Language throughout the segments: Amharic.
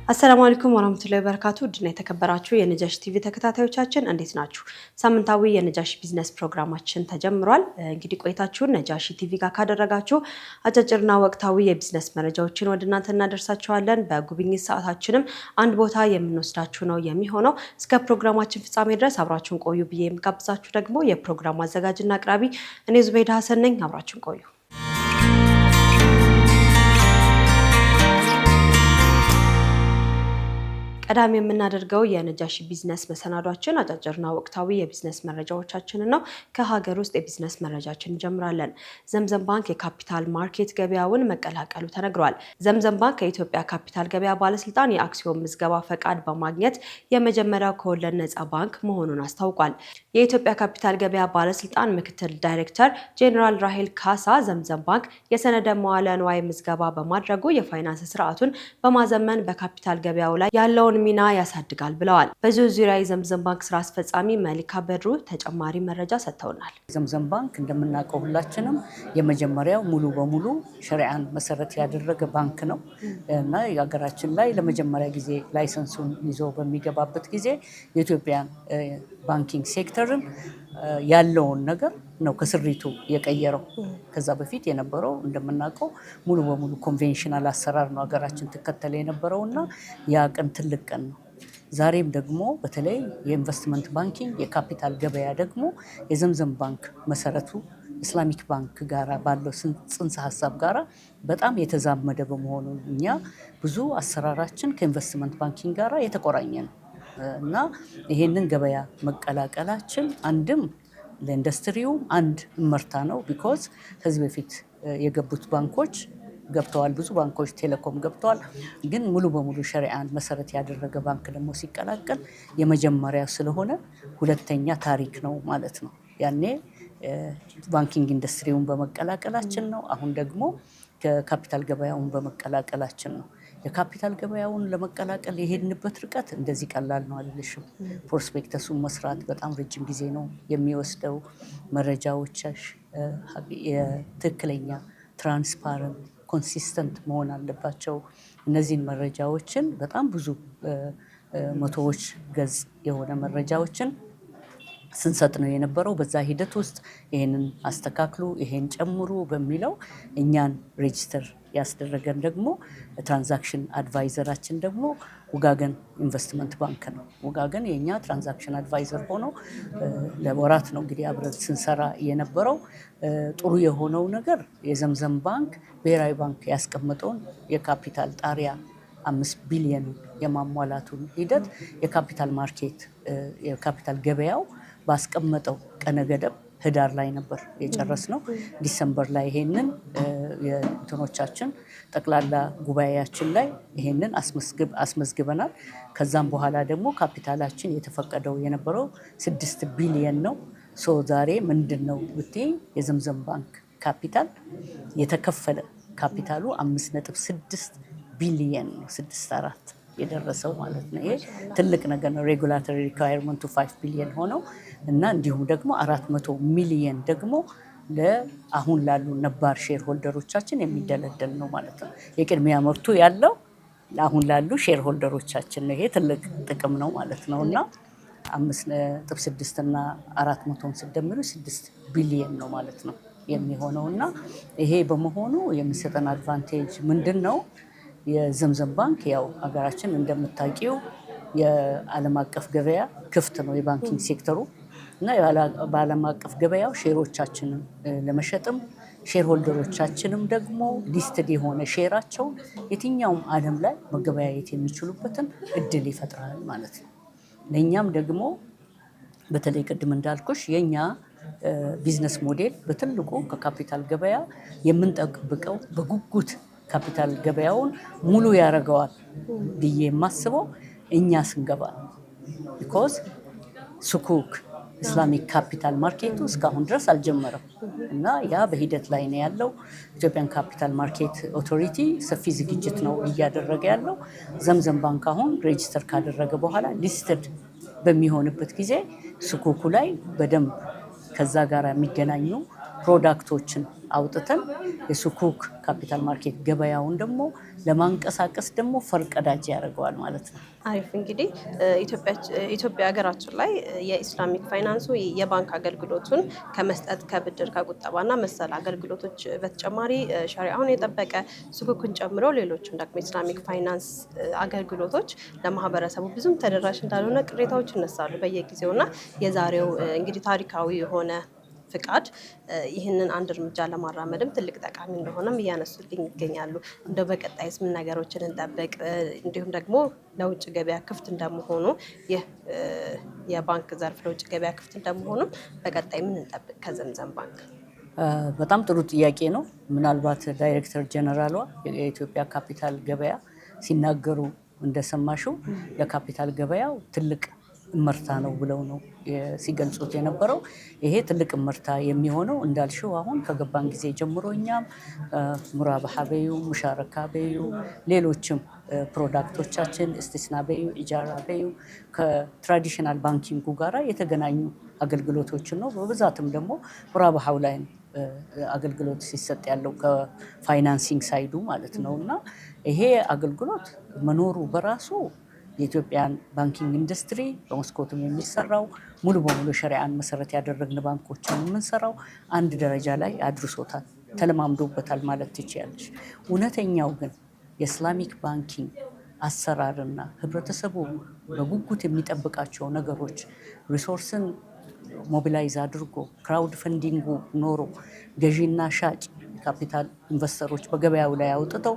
አሰላሙ አለይኩም ወራህመቱላሂ ወበረካቱ ድና የተከበራችሁ የነጃሽ ቲቪ ተከታታዮቻችን እንዴት ናችሁ? ሳምንታዊ የነጃሽ ቢዝነስ ፕሮግራማችን ተጀምሯል። እንግዲህ ቆይታችሁን ነጃሽ ቲቪ ጋር ካደረጋችሁ አጫጭርና ወቅታዊ የቢዝነስ መረጃዎችን ወደ እናንተ እናደርሳችኋለን። በጉብኝት ሰዓታችንም አንድ ቦታ የምንወስዳችሁ ነው የሚሆነው። እስከ ፕሮግራማችን ፍጻሜ ድረስ አብራችሁን ቆዩ ብዬ የምጋብዛችሁ ደግሞ የፕሮግራሙ አዘጋጅና አቅራቢ እኔ ዙበይዳ ሀሰን ነኝ። አብራችሁን ቆዩ። ቀዳሚ የምናደርገው የነጃሺ ቢዝነስ መሰናዷችን አጫጭርና ወቅታዊ የቢዝነስ መረጃዎቻችንን ነው። ከሀገር ውስጥ የቢዝነስ መረጃችን እንጀምራለን። ዘምዘም ባንክ የካፒታል ማርኬት ገበያውን መቀላቀሉ ተነግሯል። ዘምዘም ባንክ ከኢትዮጵያ ካፒታል ገበያ ባለስልጣን የአክሲዮን ምዝገባ ፈቃድ በማግኘት የመጀመሪያው ከወለድ ነፃ ባንክ መሆኑን አስታውቋል። የኢትዮጵያ ካፒታል ገበያ ባለስልጣን ምክትል ዳይሬክተር ጄኔራል ራሄል ካሳ ዘምዘም ባንክ የሰነደ መዋለ ንዋይ ምዝገባ በማድረጉ የፋይናንስ ስርዓቱን በማዘመን በካፒታል ገበያው ላይ ያለውን ሚና ያሳድጋል ብለዋል። በዚሁ ዙሪያ የዘምዘም ባንክ ስራ አስፈጻሚ መሊካ በድሩ ተጨማሪ መረጃ ሰጥተውናል። ዘምዘም ባንክ እንደምናውቀው ሁላችንም የመጀመሪያው ሙሉ በሙሉ ሸሪዓን መሰረት ያደረገ ባንክ ነው እና የሀገራችን ላይ ለመጀመሪያ ጊዜ ላይሰንሱን ይዞ በሚገባበት ጊዜ የኢትዮጵያ ባንኪንግ ሴክተርን ያለውን ነገር ነው ከስሪቱ የቀየረው። ከዛ በፊት የነበረው እንደምናውቀው ሙሉ በሙሉ ኮንቬንሽናል አሰራር ነው ሀገራችን ትከተል የነበረው እና ያ ቀን ትልቅ ቀን ነው። ዛሬም ደግሞ በተለይ የኢንቨስትመንት ባንኪንግ የካፒታል ገበያ ደግሞ የዘምዘም ባንክ መሰረቱ ኢስላሚክ ባንክ ጋራ ባለው ጽንሰ ሀሳብ ጋራ በጣም የተዛመደ በመሆኑ እኛ ብዙ አሰራራችን ከኢንቨስትመንት ባንኪንግ ጋራ የተቆራኘ ነው እና ይሄንን ገበያ መቀላቀላችን አንድም ለኢንዱስትሪው አንድ እመርታ ነው። ቢኮዝ ከዚህ በፊት የገቡት ባንኮች ገብተዋል፣ ብዙ ባንኮች ቴሌኮም ገብተዋል። ግን ሙሉ በሙሉ ሸሪዓን መሰረት ያደረገ ባንክ ደግሞ ሲቀላቀል የመጀመሪያ ስለሆነ ሁለተኛ ታሪክ ነው ማለት ነው። ያኔ ባንኪንግ ኢንዱስትሪውን በመቀላቀላችን ነው። አሁን ደግሞ ከካፒታል ገበያውን በመቀላቀላችን ነው። የካፒታል ገበያውን ለመቀላቀል የሄድንበት ርቀት እንደዚህ ቀላል ነው አይደለሽም። ፕሮስፔክተሱን መስራት በጣም ረጅም ጊዜ ነው የሚወስደው። መረጃዎች የትክክለኛ ትራንስፓረንት ኮንሲስተንት መሆን አለባቸው። እነዚህን መረጃዎችን በጣም ብዙ መቶዎች ገጽ የሆነ መረጃዎችን ስንሰጥ ነው የነበረው። በዛ ሂደት ውስጥ ይሄንን አስተካክሉ፣ ይሄን ጨምሩ በሚለው እኛን ሬጅስተር ያስደረገን ደግሞ ትራንዛክሽን አድቫይዘራችን ደግሞ ውጋገን ኢንቨስትመንት ባንክ ነው። ውጋገን የኛ ትራንዛክሽን አድቫይዘር ሆኖ ለወራት ነው እንግዲህ አብረን ስንሰራ የነበረው። ጥሩ የሆነው ነገር የዘምዘም ባንክ ብሔራዊ ባንክ ያስቀመጠውን የካፒታል ጣሪያ 5 ቢሊዮን የማሟላቱን ሂደት የካፒታል ማርኬት የካፒታል ገበያው ባስቀመጠው ቀነ ገደብ ህዳር ላይ ነበር የጨረስነው። ዲሰምበር ላይ ይሄንን የእንትኖቻችን ጠቅላላ ጉባኤያችን ላይ ይሄንን አስመዝግበናል። ከዛም በኋላ ደግሞ ካፒታላችን የተፈቀደው የነበረው 6 ቢሊዮን ነው። ዛሬ ምንድነው ብትይ የዘምዘም ባንክ ካፒታል የተከፈለ ካፒታሉ 5.6 ቢሊዮን ነው 64 የደረሰው ማለት ነው። ይሄ ትልቅ ነገር ነው። ሬጉላቶሪ ሪኳየርመንቱ 5 ቢሊዮን ሆነው እና እንዲሁም ደግሞ 400 ሚሊዮን ደግሞ ለአሁን ላሉ ነባር ሼር ሆልደሮቻችን የሚደለደል ነው ማለት ነው። የቅድሚያ መብቱ ያለው አሁን ላሉ ሼር ሆልደሮቻችን ነው። ይሄ ትልቅ ጥቅም ነው ማለት ነው እና 5.6 እና 400 ሲደምሩ 6 ቢሊዮን ነው ማለት ነው የሚሆነው እና ይሄ በመሆኑ የሚሰጠን አድቫንቴጅ ምንድን ነው? የዘምዘም ባንክ ያው ሀገራችን እንደምታውቂው የዓለም አቀፍ ገበያ ክፍት ነው የባንኪንግ ሴክተሩ እና በዓለም አቀፍ ገበያው ሼሮቻችንን ለመሸጥም ሼር ሆልደሮቻችንም ደግሞ ሊስትድ የሆነ ሼራቸው የትኛውም ዓለም ላይ መገበያየት የሚችሉበትን እድል ይፈጥራል ማለት ነው። ለእኛም ደግሞ በተለይ ቅድም እንዳልኩሽ የኛ ቢዝነስ ሞዴል በትልቁ ከካፒታል ገበያ የምንጠብቀው በጉጉት ካፒታል ገበያውን ሙሉ ያደርገዋል ብዬ የማስበው እኛ ስንገባ ነው። ቢኮዝ ሱኩክ ኢስላሚክ ካፒታል ማርኬቱ እስካሁን ድረስ አልጀመረም እና ያ በሂደት ላይ ነው ያለው። ኢትዮጵያን ካፒታል ማርኬት ኦቶሪቲ ሰፊ ዝግጅት ነው እያደረገ ያለው። ዘምዘም ባንክ አሁን ሬጅስተር ካደረገ በኋላ ሊስትድ በሚሆንበት ጊዜ ሱኩኩ ላይ በደንብ ከዛ ጋር የሚገናኙ ፕሮዳክቶችን አውጥተን የሱኩክ ካፒታል ማርኬት ገበያውን ደግሞ ለማንቀሳቀስ ደግሞ ፈርቀዳጅ ያደርገዋል ማለት ነው። አሪፍ። እንግዲህ ኢትዮጵያ ሀገራችን ላይ የኢስላሚክ ፋይናንሱ የባንክ አገልግሎቱን ከመስጠት ከብድር ከቁጠባና መሰል አገልግሎቶች በተጨማሪ ሸሪዓውን የጠበቀ ሱኩክን ጨምሮ ሌሎችን ደግሞ ኢስላሚክ ፋይናንስ አገልግሎቶች ለማህበረሰቡ ብዙም ተደራሽ እንዳልሆነ ቅሬታዎች ይነሳሉ በየጊዜውና የዛሬው እንግዲህ ታሪካዊ የሆነ ፍቃድ ይህንን አንድ እርምጃ ለማራመድም ትልቅ ጠቃሚ እንደሆነም እያነሱልኝ ይገኛሉ። እንደው በቀጣይስ ምን ነገሮችን እንጠብቅ? እንዲሁም ደግሞ ለውጭ ገበያ ክፍት እንደመሆኑ ይህ የባንክ ዘርፍ ለውጭ ገበያ ክፍት እንደመሆኑ በቀጣይ ምን እንጠብቅ ከዘምዘም ባንክ? በጣም ጥሩ ጥያቄ ነው። ምናልባት ዳይሬክተር ጀነራሏ የኢትዮጵያ ካፒታል ገበያ ሲናገሩ እንደሰማሽው ለካፒታል ገበያው ትልቅ እመርታ ነው ብለው ነው ሲገልጹት የነበረው። ይሄ ትልቅ እመርታ የሚሆነው እንዳልሽው አሁን ከገባን ጊዜ ጀምሮ እኛም ሙራባሃ በዩ፣ ሙሻረካ በዩ፣ ሌሎችም ፕሮዳክቶቻችን እስቲስና በዩ፣ ኢጃራ በዩ ከትራዲሽናል ባንኪንጉ ጋራ የተገናኙ አገልግሎቶችን ነው። በብዛትም ደግሞ ሙራባሃው ላይ አገልግሎት ሲሰጥ ያለው ከፋይናንሲንግ ሳይዱ ማለት ነው። እና ይሄ አገልግሎት መኖሩ በራሱ የኢትዮጵያን ባንኪንግ ኢንዱስትሪ በመስኮትም የሚሰራው ሙሉ በሙሉ ሸሪዓን መሰረት ያደረግን ባንኮችን የምንሰራው አንድ ደረጃ ላይ አድርሶታል፣ ተለማምዶበታል ማለት ትችያለሽ። እውነተኛው ግን የኢስላሚክ ባንኪንግ አሰራርና ህብረተሰቡ በጉጉት የሚጠብቃቸው ነገሮች ሪሶርስን ሞቢላይዝ አድርጎ ክራውድ ፈንዲንጉ ኖሮ ገዢና ሻጭ ካፒታል ኢንቨስተሮች በገበያው ላይ አውጥተው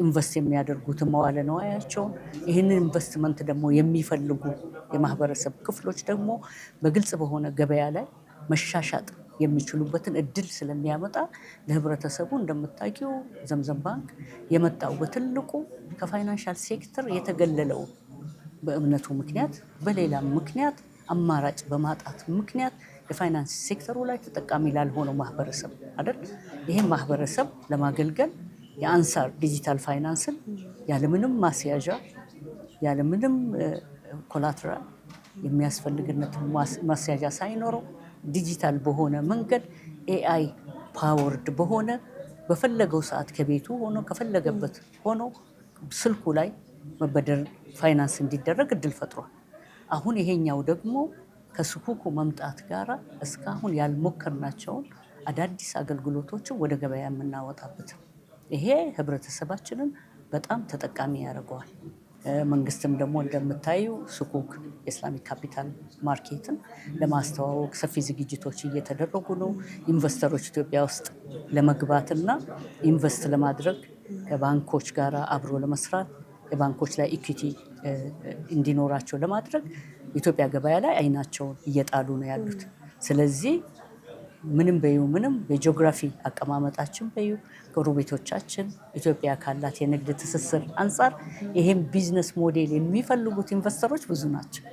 ኢንቨስት የሚያደርጉትን መዋለ ንዋያቸውን ይህንን ኢንቨስትመንት ደግሞ የሚፈልጉ የማህበረሰብ ክፍሎች ደግሞ በግልጽ በሆነ ገበያ ላይ መሻሻጥ የሚችሉበትን እድል ስለሚያመጣ ለህብረተሰቡ እንደምታውቂው ዘምዘም ባንክ የመጣው በትልቁ ከፋይናንሻል ሴክተር የተገለለው በእምነቱ ምክንያት በሌላም ምክንያት አማራጭ በማጣት ምክንያት የፋይናንስ ሴክተሩ ላይ ተጠቃሚ ላልሆነው ማህበረሰብ አይደል? ይህም ማህበረሰብ ለማገልገል የአንሳር ዲጂታል ፋይናንስን ያለምንም ማስያዣ ያለምንም ኮላትራል የሚያስፈልግነት ማስያዣ ሳይኖረው ዲጂታል በሆነ መንገድ ኤአይ ፓወርድ በሆነ በፈለገው ሰዓት ከቤቱ ሆኖ ከፈለገበት ሆኖ ስልኩ ላይ መበደር ፋይናንስ እንዲደረግ እድል ፈጥሯል። አሁን ይሄኛው ደግሞ ከሱኩኩ መምጣት ጋራ እስካሁን ያልሞከርናቸውን አዳዲስ አገልግሎቶችን ወደ ገበያ የምናወጣበት ይሄ ህብረተሰባችንን በጣም ተጠቃሚ ያደርገዋል። መንግስትም ደግሞ እንደምታዩ ሱኩክ የኢስላሚክ ካፒታል ማርኬትን ለማስተዋወቅ ሰፊ ዝግጅቶች እየተደረጉ ነው። ኢንቨስተሮች ኢትዮጵያ ውስጥ ለመግባትና ኢንቨስት ለማድረግ ከባንኮች ጋር አብሮ ለመስራት የባንኮች ላይ ኢኩዊቲ እንዲኖራቸው ለማድረግ ኢትዮጵያ ገበያ ላይ አይናቸውን እየጣሉ ነው ያሉት። ስለዚህ ምንም በዩ ምንም በጂኦግራፊ አቀማመጣችን በዩ ጎረቤቶቻችን ኢትዮጵያ ካላት የንግድ ትስስር አንጻር ይሄም ቢዝነስ ሞዴል የሚፈልጉት ኢንቨስተሮች ብዙ ናቸው።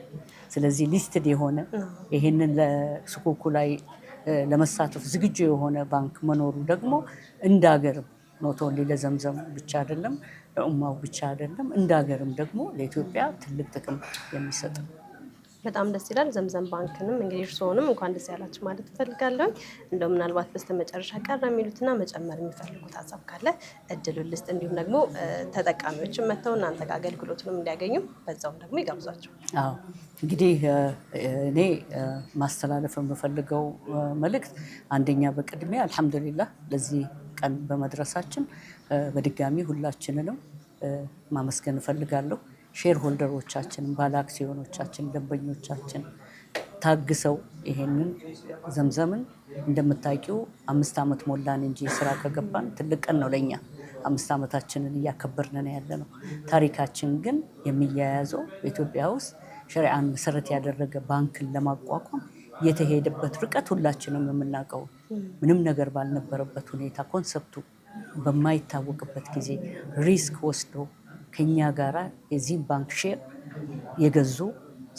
ስለዚህ ሊስትድ የሆነ ይሄንን ለሱኩኩ ላይ ለመሳተፍ ዝግጁ የሆነ ባንክ መኖሩ ደግሞ እንደ ሀገርም ኖት ኦንሊ ለዘምዘም ብቻ አይደለም፣ ለኡማው ብቻ አይደለም፣ እንደ ሀገርም ደግሞ ለኢትዮጵያ ትልቅ ጥቅም የሚሰጥ በጣም ደስ ይላል። ዘምዘም ባንክንም እንግዲህ እርስዎንም እንኳን ደስ ያላችሁ ማለት እፈልጋለሁ። እንደው ምናልባት በስተመጨረሻ ቀረ የሚሉትና መጨመር የሚፈልጉት ሀሳብ ካለ እድሉን ልስጥ። እንዲሁም ደግሞ ተጠቃሚዎችን መጥተው እናንተ ጋር አገልግሎቱንም እንዲያገኙ በዛውም ደግሞ ይጋብዟቸው። አዎ እንግዲህ እኔ ማስተላለፍ የምፈልገው መልእክት አንደኛ በቅድሚያ አልሐምዱሊላህ ለዚህ ቀን በመድረሳችን በድጋሚ ሁላችንንም ማመስገን እፈልጋለሁ። ሼር ሆልደሮቻችንን፣ ባለ አክሲዮኖቻችን፣ ደንበኞቻችን ታግሰው ይሄንን ዘምዘምን እንደምታውቂው 5 ዓመት ሞላን እንጂ ስራ ከገባን ትልቅ ቀን ነው ለኛ። 5 ዓመታችንን እያከበርን ነው ያለነው። ታሪካችን ግን የሚያያዘው በኢትዮጵያ ውስጥ ሸሪዓን መሰረት ያደረገ ባንክን ለማቋቋም የተሄደበት ርቀት ሁላችንም የምናውቀው። ምንም ነገር ባልነበረበት ሁኔታ ኮንሰፕቱ በማይታወቅበት ጊዜ ሪስክ ወስዶ ከኛ ጋራ የዚህ ባንክ ሼር የገዙ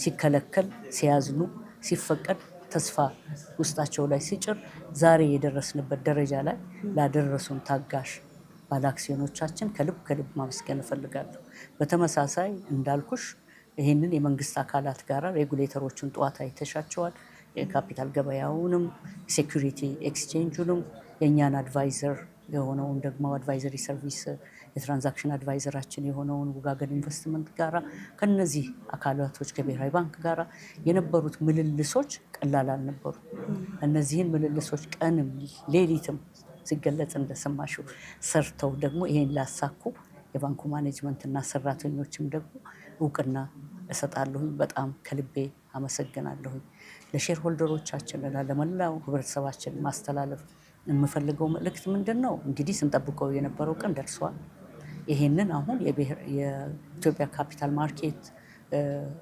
ሲከለከል ሲያዝኑ ሲፈቀድ ተስፋ ውስጣቸው ላይ ሲጭር ዛሬ የደረስንበት ደረጃ ላይ ላደረሱን ታጋሽ ባለአክሲዮኖቻችን ከልብ ማመስገን እፈልጋለሁ። በተመሳሳይ እንዳልኩሽ ይህንን የመንግስት አካላት ጋራ ሬጉሌተሮችን ጠዋት አይተሻቸዋል። የካፒታል ገበያውንም ሴኩሪቲ ኤክስቼንጁንም የእኛን አድቫይዘር የሆነውን ደግሞ አድቫይዘሪ ሰርቪስ የትራንዛክሽን አድቫይዘራችን የሆነውን ውጋገን ኢንቨስትመንት ጋራ ከነዚህ አካላቶች ከብሔራዊ ባንክ ጋራ የነበሩት ምልልሶች ቀላል አልነበሩ። እነዚህን ምልልሶች ቀንም ሌሊትም ሲገለጽ እንደሰማሽው ሰርተው ደግሞ ይሄን ላሳኩ የባንኩ ማኔጅመንት እና ሰራተኞችም ደግሞ እውቅና እሰጣለሁኝ። በጣም ከልቤ አመሰግናለሁኝ። ለሼር ሆልደሮቻችን እና ለመላው ህብረተሰባችን ማስተላለፍ የምፈልገው መልእክት ምንድን ነው? እንግዲህ ስንጠብቀው የነበረው ቀን ደርሷል። ይሄንን አሁን የኢትዮጵያ ካፒታል ማርኬት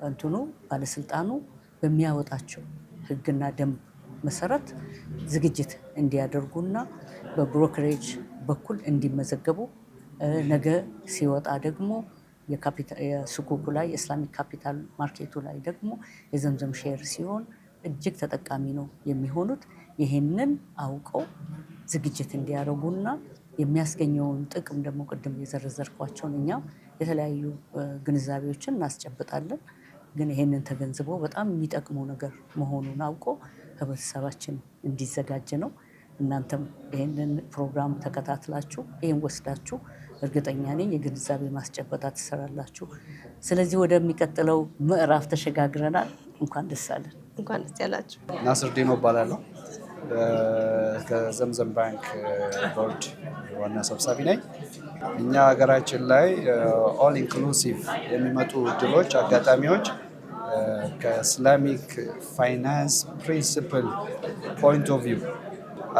እንትኑ ባለስልጣኑ በሚያወጣቸው ህግና ደንብ መሰረት ዝግጅት እንዲያደርጉና በብሮከሬጅ በኩል እንዲመዘገቡ ነገ ሲወጣ ደግሞ የሱቁቁ ላይ የኢስላሚክ ካፒታል ማርኬቱ ላይ ደግሞ የዘምዘም ሼር ሲሆን እጅግ ተጠቃሚ ነው የሚሆኑት። ይህንን አውቀው ዝግጅት እንዲያደርጉና የሚያስገኘውን ጥቅም ደግሞ ቅድም የዘረዘርኳቸውን እኛም የተለያዩ ግንዛቤዎችን እናስጨብጣለን። ግን ይህንን ተገንዝቦ በጣም የሚጠቅመው ነገር መሆኑን አውቆ ህብረተሰባችን እንዲዘጋጅ ነው። እናንተም ይህንን ፕሮግራም ተከታትላችሁ ይህን ወስዳችሁ እርግጠኛ ነኝ የግንዛቤ ማስጨበጣ ትሰራላችሁ። ስለዚህ ወደሚቀጥለው ምዕራፍ ተሸጋግረናል። እንኳን ደስ አለን። እንኳን ደስ ያላችሁ። ናስር ዲኖ እባላለሁ። ከዘምዘም ባንክ ቦርድ ዋና ሰብሳቢ ነኝ። እኛ ሀገራችን ላይ ኦል ኢንክሉሲቭ የሚመጡ እድሎች፣ አጋጣሚዎች ከኢስላሚክ ፋይናንስ ፕሪንሲፕል ፖይንት ኦፍ ቪው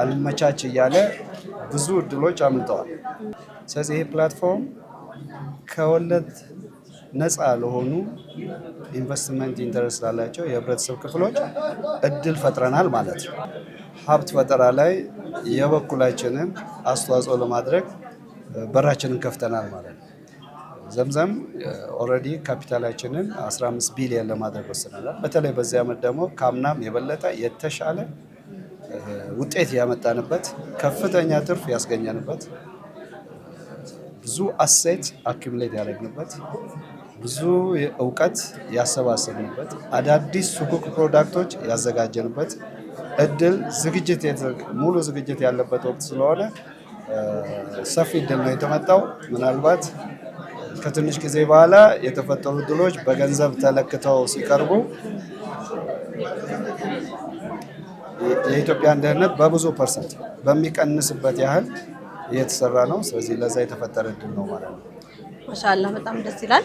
አልመቻች እያለ ብዙ እድሎች አምልጠዋል። ስለዚህ ይሄ ፕላትፎርም ከወለድ ነፃ ለሆኑ ኢንቨስትመንት ኢንተረስት ላላቸው የህብረተሰብ ክፍሎች እድል ፈጥረናል ማለት ነው። ሀብት ፈጠራ ላይ የበኩላችንን አስተዋጽኦ ለማድረግ በራችንን ከፍተናል ማለት ነው። ዘምዘም ኦልሬዲ ካፒታላችንን 15 ቢሊዮን ለማድረግ ወስነናል። በተለይ በዚህ ዓመት ደግሞ ከአምናም የበለጠ የተሻለ ውጤት ያመጣንበት፣ ከፍተኛ ትርፍ ያስገኘንበት፣ ብዙ አሴት አኪሙሌት ያደረግንበት፣ ብዙ እውቀት ያሰባሰብንበት፣ አዳዲስ ሱቁቅ ፕሮዳክቶች ያዘጋጀንበት እድል ሙሉ ዝግጅት ያለበት ወቅት ስለሆነ ሰፊ እድል ነው የተመጣው። ምናልባት ከትንሽ ጊዜ በኋላ የተፈጠሩ እድሎች በገንዘብ ተለክተው ሲቀርቡ የኢትዮጵያን ድህነት በብዙ ፐርሰንት በሚቀንስበት ያህል እየተሰራ ነው። ስለዚህ ለዛ የተፈጠረ እድል ነው ማለት ነው። ማሻአላ በጣም ደስ ይላል።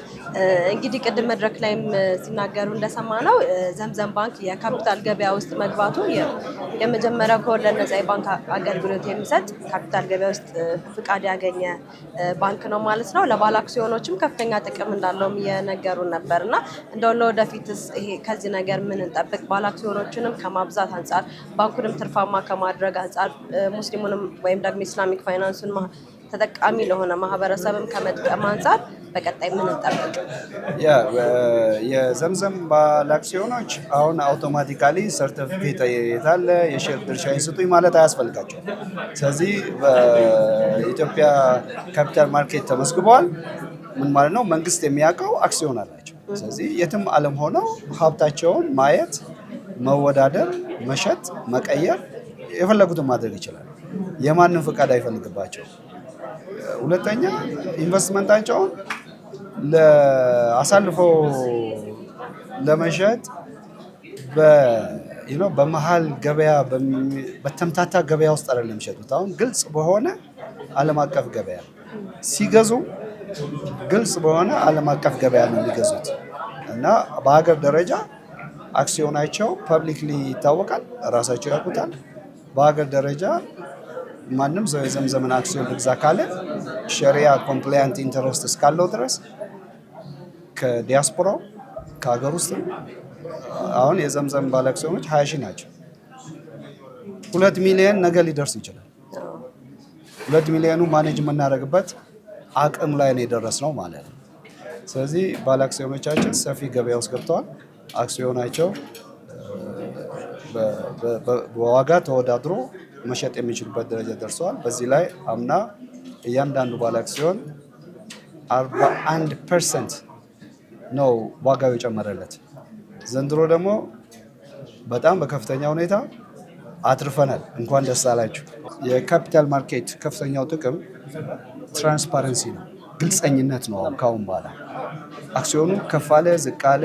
እንግዲህ ቅድም መድረክ ላይም ሲናገሩ እንደሰማ ነው ዘምዘም ባንክ የካፒታል ገበያ ውስጥ መግባቱ የመጀመሪያው ከወለድ ነፃ የባንክ አገልግሎት የሚሰጥ ካፒታል ገበያ ውስጥ ፍቃድ ያገኘ ባንክ ነው ማለት ነው። ለባለ አክሲዮኖችም ከፍተኛ ጥቅም እንዳለውም እየነገሩን ነበር እና እንደው ለወደፊትስ ይሄ ከዚህ ነገር ምን እንጠብቅ? ባለ አክሲዮኖችንም ከማብዛት አንጻር፣ ባንኩንም ትርፋማ ከማድረግ አንጻር፣ ሙስሊሙንም ወይም ደግሞ ኢስላሚክ ፋይናንሱን ተጠቃሚ ለሆነ ማህበረሰብም ከመጥቀም አንጻር በቀጣይ ምን እንጠብቅ? የዘምዘም ባለ አክሲዮኖች አሁን አውቶማቲካሊ ሰርቲፊኬት የታለ የሼር ድርሻ ይስጡኝ ማለት አያስፈልጋቸው። ስለዚህ በኢትዮጵያ ካፒታል ማርኬት ተመዝግበዋል። ምን ማለት ነው? መንግስት የሚያውቀው አክሲዮን አላቸው። ስለዚህ የትም ዓለም ሆነው ሀብታቸውን ማየት፣ መወዳደር፣ መሸጥ፣ መቀየር የፈለጉትን ማድረግ ይችላል። የማንም ፍቃድ አይፈልግባቸው። ሁለተኛ ኢንቨስትመንታቸውን አሳልፈው ለመሸጥ በመሀል ገበያ በተምታታ ገበያ ውስጥ አይደለም የሚሸጡት። አሁን ግልጽ በሆነ ዓለም አቀፍ ገበያ ሲገዙ ግልጽ በሆነ ዓለም አቀፍ ገበያ ነው የሚገዙት እና በሀገር ደረጃ አክሲዮናቸው ፐብሊክሊ ይታወቃል፣ ራሳቸው ያውቁታል። በሀገር ደረጃ ማንም ሰው የዘምዘምን አክሲዮን ልግዛ ካለ ሸሪያ ኮምፕላያንት ኢንተረስት እስካለው ድረስ ከዲያስፖራው ከሀገር ውስጥ አሁን የዘምዘም ባለ አክሲዮኖች 20 ሺህ ናቸው። 2 ሚሊዮን ነገ ሊደርስ ይችላል። 2 ሚሊዮኑ ማኔጅ የምናደርግበት አቅም ላይ ነው የደረስነው ማለት ነው። ስለዚህ ባለ አክሲዮኖቻችን ሰፊ ገበያ ውስጥ ገብተዋል። አክሲዮናቸው በዋጋ ተወዳድሮ መሸጥ የሚችሉበት ደረጃ ደርሰዋል። በዚህ ላይ አምና እያንዳንዱ ባለ አክሲዮን 41% ነው ዋጋው የጨመረለት። ዘንድሮ ደግሞ በጣም በከፍተኛ ሁኔታ አትርፈናል። እንኳን ደስ አላችሁ። የካፒታል ማርኬት ከፍተኛው ጥቅም ትራንስፓረንሲ ነው፣ ግልፀኝነት ነው። ካሁን በኋላ አክሲዮኑ ከፍ አለ ዝቅ አለ፣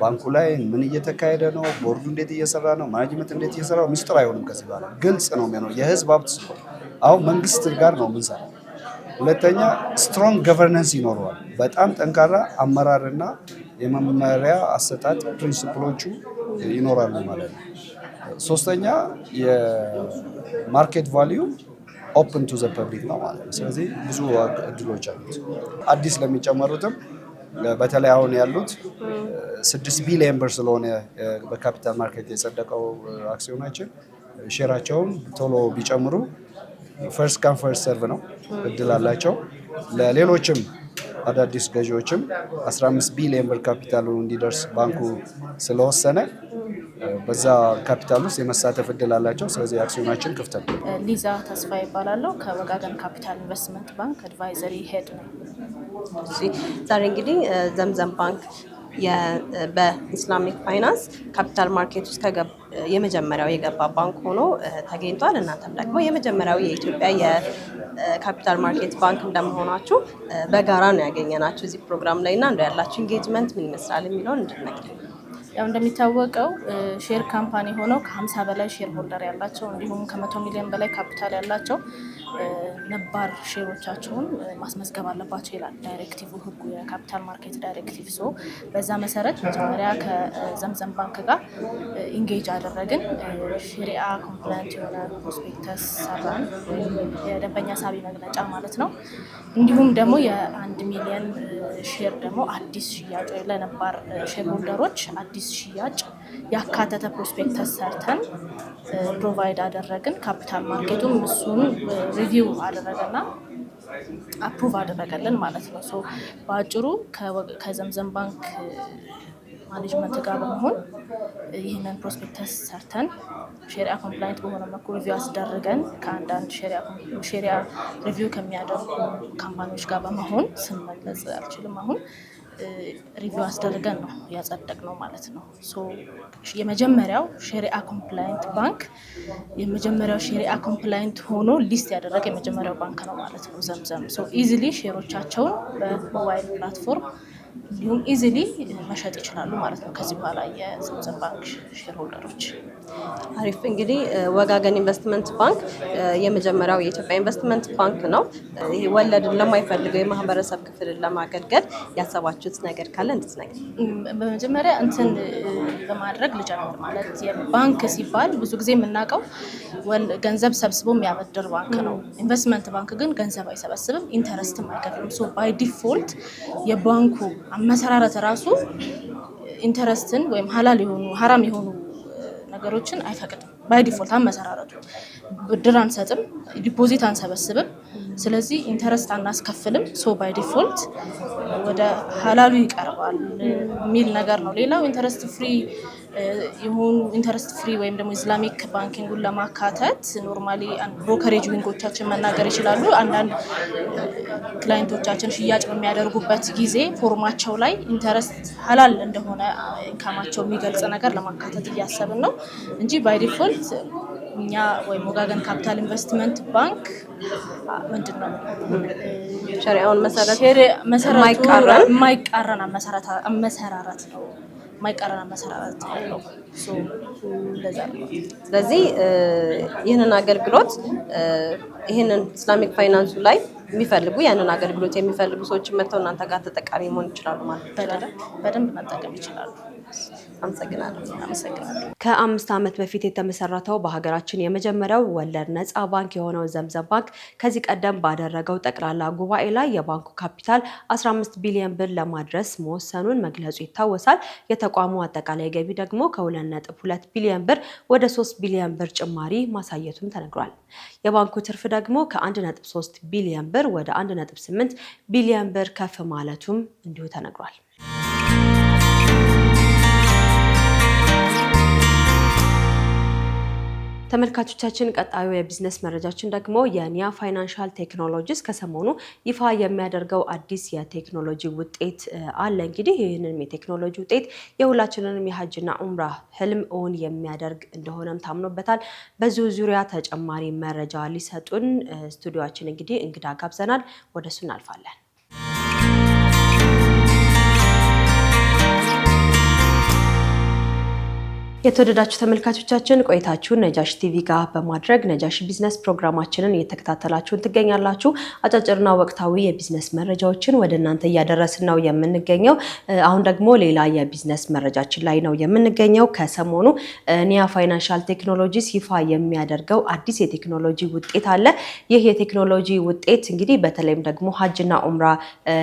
ባንኩ ላይ ምን እየተካሄደ ነው፣ ቦርዱ እንዴት እየሰራ ነው፣ ማኔጅመንት እንዴት እየሰራ ነው፣ ሚስጥር አይሆንም። ከዚህ በኋላ ግልጽ ነው የሚሆነው። የህዝብ ሀብት ስለሆነ አሁን መንግስት ጋር ነው የምንሰራው። ሁለተኛ ስትሮንግ ገቨርነንስ ይኖረዋል። በጣም ጠንካራ አመራርና የመመሪያ አሰጣጥ ፕሪንሲፕሎቹ ይኖራሉ ማለት ነው። ሶስተኛ የማርኬት ቫሊዩ ኦፕን ቱ ዘ ፐብሊክ ነው ማለት ነው። ስለዚህ ብዙ እድሎች አሉት። አዲስ ለሚጨመሩትም በተለይ አሁን ያሉት 6 ቢሊዮን ብር ስለሆነ በካፒታል ማርኬት የጸደቀው አክሲዮናችን ሼራቸውን ቶሎ ቢጨምሩ ፈርስት ካም ፈርስት ሰርቭ ነው፣ እድል አላቸው። ለሌሎችም አዳዲስ ገዢዎችም 15 ቢሊዮን ብር ካፒታሉ እንዲደርስ ባንኩ ስለወሰነ በዛ ካፒታል ውስጥ የመሳተፍ እድል አላቸው። ስለዚህ አክሲዮናችን ክፍት ነው። ሊዛ ተስፋ ይባላለሁ። ከወጋገን ካፒታል ኢንቨስትመንት ባንክ አድቫይዘሪ ሄድ ነው። ዛሬ እንግዲህ ዘምዘም ባንክ በኢስላሚክ ፋይናንስ ካፒታል ማርኬት ውስጥ የመጀመሪያው የገባ ባንክ ሆኖ ተገኝቷል። እናንተም ደግሞ የመጀመሪያው የኢትዮጵያ የካፒታል ማርኬት ባንክ እንደመሆናችሁ በጋራ ነው ያገኘናችሁ እዚህ ፕሮግራም ላይ እና እንደው ያላችሁ ኢንጌጅመንት ምን ይመስላል የሚለውን እንድትነግሪኝ። ያው እንደሚታወቀው ሼር ካምፓኒ ሆነው ከ50 በላይ ሼር ሆልደር ያላቸው እንዲሁም ከ100 ሚሊዮን በላይ ካፒታል ያላቸው ነባር ሼሮቻቸውን ማስመዝገብ አለባቸው ይላል ዳይሬክቲቭ ህጉ፣ የካፒታል ማርኬት ዳይሬክቲቭ። ሶ በዛ መሰረት መጀመሪያ ከዘምዘም ባንክ ጋር ኢንጌጅ አደረግን። ሼሪአ ኮምፕላይንት የሆነ ፕሮስፔክተስ ሰራን፣ የደንበኛ ሳቢ መግለጫ ማለት ነው። እንዲሁም ደግሞ የ1 ሚሊዮን ሼር ደግሞ አዲስ ሽያጭ ለነባር ሼር ሆልደሮች አዲስ ሽያጭ ያካተተ ፕሮስፔክተስ ሰርተን ፕሮቫይድ አደረግን። ካፒታል ማርኬቱም እሱን ሪቪው አደረገና አፕሩቭ አደረገልን ማለት ነው። ሶ በአጭሩ ከዘምዘም ባንክ ማኔጅመንት ጋር በመሆን ይህንን ፕሮስፔክተስ ሰርተን ሼሪያ ኮምፕላይንት በሆነ መልኩ ሪቪው አስደርገን ከአንዳንድ ሼሪያ ሪቪው ከሚያደርጉ ካምፓኒዎች ጋር በመሆን ስም መግለጽ አልችልም አሁን ሪቪው አስደርገን ነው ያጸደቅ ነው ማለት ነው። ሶ የመጀመሪያው ሼሪአ ኮምፕላይንት ባንክ የመጀመሪያው ሼሪአ ኮምፕላይንት ሆኖ ሊስት ያደረገ የመጀመሪያው ባንክ ነው ማለት ነው ዘምዘም። ሶ ኢዚሊ ሼሮቻቸውን በሞባይል ፕላትፎርም እንዲሁም ኢዚሊ መሸጥ ይችላሉ ማለት ነው ከዚህ በኋላ የዘምዘም ባንክ ሼር ሆልደሮች። አሪፍ። እንግዲህ ወጋገን ኢንቨስትመንት ባንክ የመጀመሪያው የኢትዮጵያ ኢንቨስትመንት ባንክ ነው። ይሄ ወለድን ለማይፈልገው የማህበረሰብ ክፍልን ለማገልገል ያሰባችሁት ነገር ካለ እንድትነግሪኝ። በመጀመሪያ በማድረግ ልጀምር። ማለት የባንክ ሲባል ብዙ ጊዜ የምናውቀው ገንዘብ ሰብስቦ የሚያበድር ባንክ ነው። ኢንቨስትመንት ባንክ ግን ገንዘብ አይሰበስብም፣ ኢንተረስትም አይከፍልም። ሶ ባይ ዲፎልት የባንኩ አመሰራረት ራሱ ኢንተረስትን ወይም ሀራም የሆኑ ነገሮችን አይፈቅድም። ባይ ዲፎልት አመሰራረቱ ብድር አንሰጥም፣ ዲፖዚት አንሰበስብም፣ ስለዚህ ኢንተረስት አናስከፍልም። ሶ ባይ ዲፎልት ወደ ሀላሉ ይቀርባል የሚል ነገር ነው። ሌላው ኢንተረስት ፍሪ ወይም ደግሞ ኢስላሚክ ባንኪንጉን ለማካተት ኖርማሊ ብሮከሬጅ ዊንጎቻችን መናገር ይችላሉ። አንዳንድ ክላይንቶቻችን ሽያጭ በሚያደርጉበት ጊዜ ፎርማቸው ላይ ኢንተረስት ሀላል እንደሆነ ኢንካማቸው የሚገልጽ ነገር ለማካተት እያሰብን ነው እንጂ ባይ ዲፎልት እኛ ወይም ወጋገን ካፒታል ኢንቨስትመንት ባንክ ምንድነው ሸሪዓውን መሰረት የማይቃረን አመሰራረት ነው። ማይቀረና መሰራራት ነው። ስለዚህ ይህንን አገልግሎት ይህንን ኢስላሚክ ፋይናንሱ ላይ የሚፈልጉ ያንን አገልግሎት የሚፈልጉ ሰዎች መጥተው እናንተ ጋር ተጠቃሚ መሆን ይችላሉ ማለት ነው። በደንብ መጠቀም ይችላሉ። አመሰግናለሁ። ከ5 ዓመት በፊት የተመሰረተው በሀገራችን የመጀመሪያው ወለድ ነፃ ባንክ የሆነው ዘምዘም ባንክ ከዚህ ቀደም ባደረገው ጠቅላላ ጉባኤ ላይ የባንኩ ካፒታል 15 ቢሊዮን ብር ለማድረስ መወሰኑን መግለጹ ይታወሳል። የተቋሙ አጠቃላይ ገቢ ደግሞ ከ2.2 ቢሊዮን ብር ወደ 3 ቢሊዮን ብር ጭማሪ ማሳየቱም ተነግሯል። የባንኩ ትርፍ ደግሞ ከ1.3 ቢሊዮን ብር ወደ 1.8 ቢሊዮን ብር ከፍ ማለቱም እንዲሁ ተነግሯል። ተመልካቾቻችን ቀጣዩ የቢዝነስ መረጃችን ደግሞ የኒያ ፋይናንሻል ቴክኖሎጂስ ከሰሞኑ ይፋ የሚያደርገው አዲስ የቴክኖሎጂ ውጤት አለ። እንግዲህ ይህንን የቴክኖሎጂ ውጤት የሁላችንንም የሀጅና ኡምራ ህልም እውን የሚያደርግ እንደሆነም ታምኖበታል። በዚሁ ዙሪያ ተጨማሪ መረጃ ሊሰጡን ስቱዲዮአችን እንግዲህ እንግዳ ጋብዘናል። ወደሱ እናልፋለን። የተወደዳችሁ ተመልካቾቻችን ቆይታችሁን ነጃሺ ቲቪ ጋር በማድረግ ነጃሺ ቢዝነስ ፕሮግራማችንን እየተከታተላችሁን ትገኛላችሁ። አጫጭርና ወቅታዊ የቢዝነስ መረጃዎችን ወደ እናንተ እያደረስን ነው የምንገኘው። አሁን ደግሞ ሌላ የቢዝነስ መረጃችን ላይ ነው የምንገኘው። ከሰሞኑ ኒያ ፋይናንሻል ቴክኖሎጂስ ይፋ የሚያደርገው አዲስ የቴክኖሎጂ ውጤት አለ። ይህ የቴክኖሎጂ ውጤት እንግዲህ በተለይም ደግሞ ሀጅና ኡምራ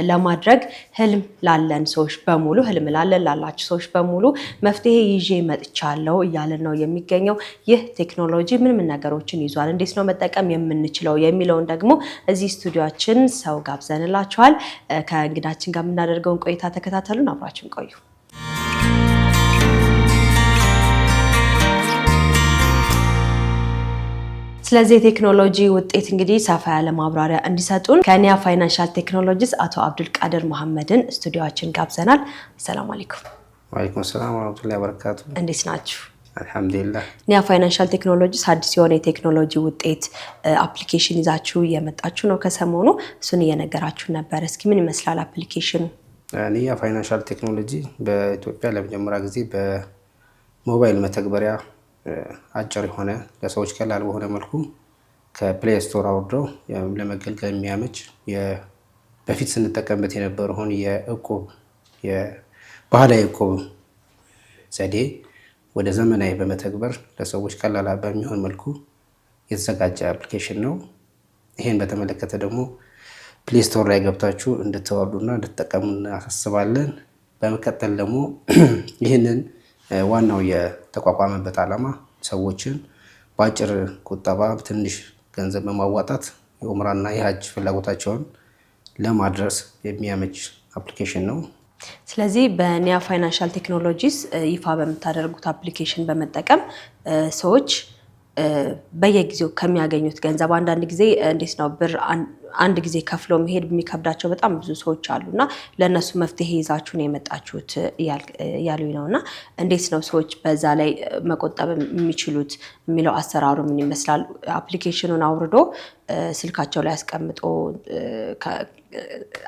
ለማድረግ ህልም ላለን ሰዎች በሙሉ ህልም ላላችሁ ሰዎች በሙሉ መፍትሄ ይዤ መጥቻለሁ እያለን ነው የሚገኘው። ይህ ቴክኖሎጂ ምን ነገሮችን ይዟል፣ እንዴት ነው መጠቀም የምንችለው የሚለውን ደግሞ እዚህ ስቱዲዮአችን ሰው ጋብዘንላችኋል። ከእንግዳችን ጋር የምናደርገውን ቆይታ ተከታተሉን፣ አብራችን ቆዩ። ስለዚህ የቴክኖሎጂ ውጤት እንግዲህ ሰፋ ያለ ማብራሪያ እንዲሰጡን ከኒያ ፋይናንሻል ቴክኖሎጂስ አቶ አብዱል ቃድር መሐመድን ስቱዲዮአችን ጋብዘናል። ሰላም አለይኩም። ወአለይኩም ሰላም ወራህመቱላሂ ወበረካቱ። እንዴት ናችሁ? አልሐምዱሊላህ። ኒያ ፋይናንሻል ቴክኖሎጂስ አዲስ የሆነ የቴክኖሎጂ ውጤት አፕሊኬሽን ይዛችሁ እየመጣችሁ ነው ከሰሞኑ። እሱን እየነገራችሁ ነበር። እስኪ ምን ይመስላል አፕሊኬሽኑ? ኒያ ፋይናንሻል ቴክኖሎጂ በኢትዮጵያ ለመጀመሪያ ጊዜ በሞባይል መተግበሪያ አጭር የሆነ ለሰዎች ቀላል በሆነ መልኩ ከፕሌይ ስቶር አውርደው ለመገልገል የሚያመች በፊት ስንጠቀምበት የነበረውን የእቁብ ባህላዊ እቁብ ዘዴ ወደ ዘመናዊ በመተግበር ለሰዎች ቀላል በሚሆን መልኩ የተዘጋጀ አፕሊኬሽን ነው። ይሄን በተመለከተ ደግሞ ፕሌይ ስቶር ላይ ገብታችሁ እንድትወርዱና እንድትጠቀሙ እናሳስባለን። በመቀጠል ደግሞ ይህንን ዋናው የተቋቋመበት ዓላማ ሰዎችን በአጭር ቁጠባ ትንሽ ገንዘብ በማዋጣት የኡምራና የሀጅ ፍላጎታቸውን ለማድረስ የሚያመች አፕሊኬሽን ነው። ስለዚህ በኒያ ፋይናንሻል ቴክኖሎጂስ ይፋ በምታደርጉት አፕሊኬሽን በመጠቀም ሰዎች በየጊዜው ከሚያገኙት ገንዘብ አንዳንድ ጊዜ እንዴት ነው ብር አንድ ጊዜ ከፍሎ መሄድ የሚከብዳቸው በጣም ብዙ ሰዎች አሉና ለነሱ መፍትሄ ይዛችሁ ነው የመጣችሁት ያሉኝ ነውና እንዴት ነው ሰዎች በዛ ላይ መቆጠብ የሚችሉት የሚለው አሰራሩ ምን ይመስላል? አፕሊኬሽኑን አውርዶ ስልካቸው ላይ አስቀምጦ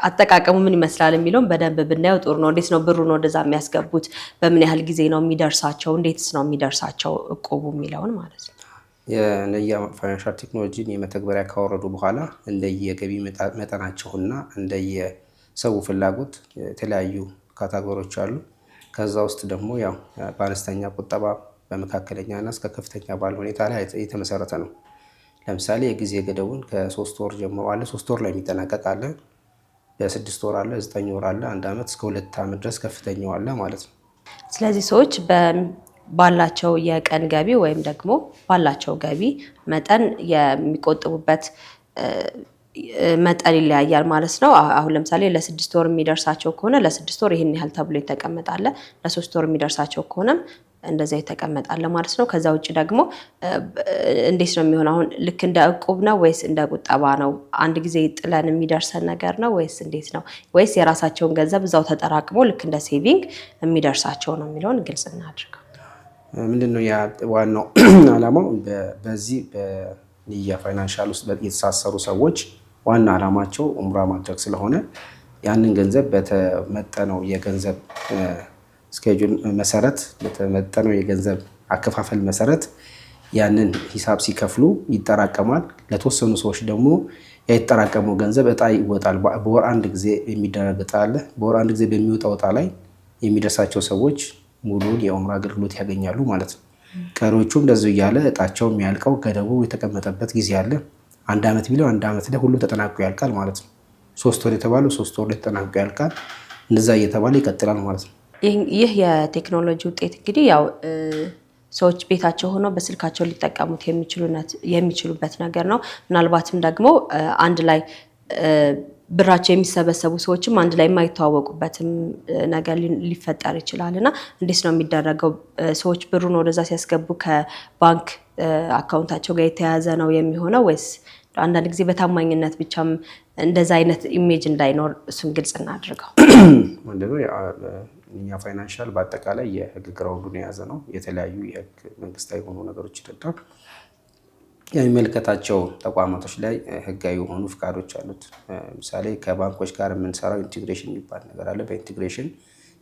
አጠቃቀሙ ምን ይመስላል የሚለውን በደንብ ብናየው ጥሩ ነው። እንዴት ነው ብሩን ወደዛ የሚያስገቡት? በምን ያህል ጊዜ ነው የሚደርሳቸው? እንዴትስ ነው የሚደርሳቸው እቁቡ የሚለውን ማለት ነው። የኒያ ፋይናንሻል ቴክኖሎጂን የመተግበሪያ ካወረዱ በኋላ እንደየገቢ መጠናቸውና እንደየሰው ፍላጎት የተለያዩ ካታጎሪዎች አሉ። ከዛ ውስጥ ደግሞ ያው በአነስተኛ ቁጠባ በመካከለኛና እስከ ከፍተኛ ባለ ሁኔታ ላይ የተመሰረተ ነው። ለምሳሌ የጊዜ ገደቡን ከ3 ወር ጀምሮ አለ። 3 ወር ላይ የሚጠናቀቅ አለ፣ በ6 ወር አለ፣ 9 ወር አለ፣ 1 ዓመት እስከ 2 ዓመት ድረስ ከፍተኛው አለ ማለት ነው። ስለዚህ ሰዎች ባላቸው የቀን ገቢ ወይም ደግሞ ባላቸው ገቢ መጠን የሚቆጥቡበት መጠን ይለያያል ማለት ነው። አሁን ለምሳሌ ለ6 ወር የሚደርሳቸው ከሆነ ለ6 ወር ይህን ያህል ተብሎ የተቀመጣለ፣ ለ3 ወር የሚደርሳቸው ከሆነም እንደዛ የተቀመጣለ ማለት ነው። ከዛ ውጭ ደግሞ እንዴት ነው የሚሆነው? አሁን ልክ እንደ እቁብ ነው ወይስ እንደ ቁጠባ ነው? አንድ ጊዜ ጥለን የሚደርሰን ነገር ነው ወይስ እንዴት ነው? ወይስ የራሳቸውን ገንዘብ እዛው ተጠራቅሞ ልክ እንደ ሴቪንግ የሚደርሳቸው ነው የሚለውን ግልጽ እናድርገው። ምንድነው ያ ዋናው ዓላማው? በዚህ በኒያ ፋይናንሻል ውስጥ የተሳሰሩ ሰዎች ዋና ዓላማቸው ኡምራ ማድረግ ስለሆነ ያንን ገንዘብ በተመጠነው የገንዘብ ስኬጁል መሰረት በተመጠነው የገንዘብ አከፋፈል መሰረት ያንን ሂሳብ ሲከፍሉ ይጠራቀማል። ለተወሰኑ ሰዎች ደግሞ የተጠራቀመው ገንዘብ እጣ ይወጣል። በወር አንድ ጊዜ የሚደረግ እጣ አለ። በወር አንድ ጊዜ በሚወጣው እጣ ላይ የሚደርሳቸው ሰዎች ሙሉን የኡምራ አገልግሎት ያገኛሉ ማለት ነው። ቀሪዎቹም እንደዚሁ እያለ እጣቸው የሚያልቀው ገደቡ የተቀመጠበት ጊዜ አለ። 1 ዓመት ቢለው 1 ዓመት ላይ ሁሉ ተጠናቆ ያልቃል ማለት ነው። 3 ወር የተባለው 3 ወር ላይ ተጠናቆ ያልቃል። እንደዛ እየተባለ ይቀጥላል ማለት ነው። ይህ የቴክኖሎጂ ውጤት እንግዲህ ያው ሰዎች ቤታቸው ሆነው በስልካቸው ሊጠቀሙት የሚችሉበት ነገር ነው። ምናልባትም ደግሞ አንድ ላይ ብራቸው የሚሰበሰቡ ሰዎችም አንድ ላይ የማይተዋወቁበትም ነገር ሊፈጠር ይችላል እና እንዴት ነው የሚደረገው? ሰዎች ብሩን ወደዛ ሲያስገቡ ከባንክ አካውንታቸው ጋር የተያያዘ ነው የሚሆነው ወይስ አንዳንድ ጊዜ በታማኝነት ብቻም እንደዛ አይነት ኢሜጅ እንዳይኖር እሱን ግልጽ እናድርገው። ምንድነው እኛ ፋይናንሻል በአጠቃላይ የህግ ግራውንዱን የያዘ ነው። የተለያዩ የህግ መንግስታዊ የሆኑ ነገሮች ይደዳል። የሚመለከታቸው ተቋማቶች ላይ ህጋዊ የሆኑ ፍቃዶች አሉት። ለምሳሌ ከባንኮች ጋር የምንሰራው ኢንቴግሬሽን የሚባል ነገር አለ። በኢንቴግሬሽን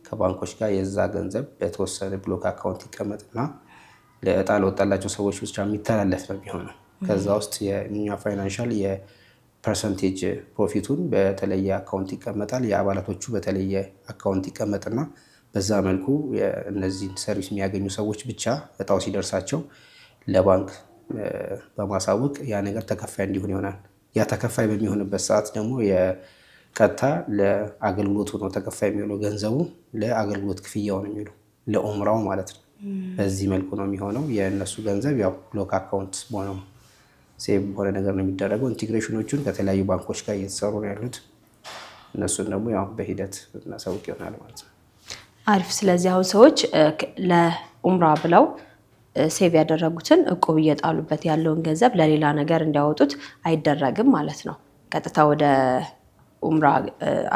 ከባንኮች ጋር የዛ ገንዘብ በተወሰነ ብሎክ አካውንት ይቀመጥና ለእጣ ለወጣላቸው ሰዎች ብቻ የሚተላለፍ ነው የሚሆነው። ከዛ ውስጥ የእኛ ፋይናንሻል የፐርሰንቴጅ ፕሮፊቱን በተለየ አካውንት ይቀመጣል። የአባላቶቹ በተለየ አካውንት ይቀመጥና በዛ መልኩ እነዚህን ሰርቪስ የሚያገኙ ሰዎች ብቻ እጣው ሲደርሳቸው ለባንክ በማሳወቅ ያ ነገር ተከፋይ እንዲሆን ይሆናል። ያ ተከፋይ በሚሆንበት ሰዓት ደግሞ የቀጥታ ለአገልግሎቱ ነው ተከፋይ የሚሆነው። ገንዘቡ ለአገልግሎት ክፍያው ነው የሚውለው ለኡምራው ማለት ነው። በዚህ መልኩ ነው የሚሆነው። የእነሱ ገንዘብ ያው ብሎክ አካውንት ሆነው ሴቭ በሆነ ነገር ነው የሚደረገው። ኢንቴግሬሽኖቹን ከተለያዩ ባንኮች ጋር እየተሰሩ ነው ያሉት። እነሱን ደግሞ ያው በሂደት እናሳውቅ ይሆናል ማለት ነው። አሪፍ። ስለዚህ አሁን ሰዎች ለኡምራ ብለው ሴቭ ያደረጉትን እቁብ እየጣሉበት ያለውን ገንዘብ ለሌላ ነገር እንዲያወጡት አይደረግም ማለት ነው። ቀጥታ ወደ ኡምራ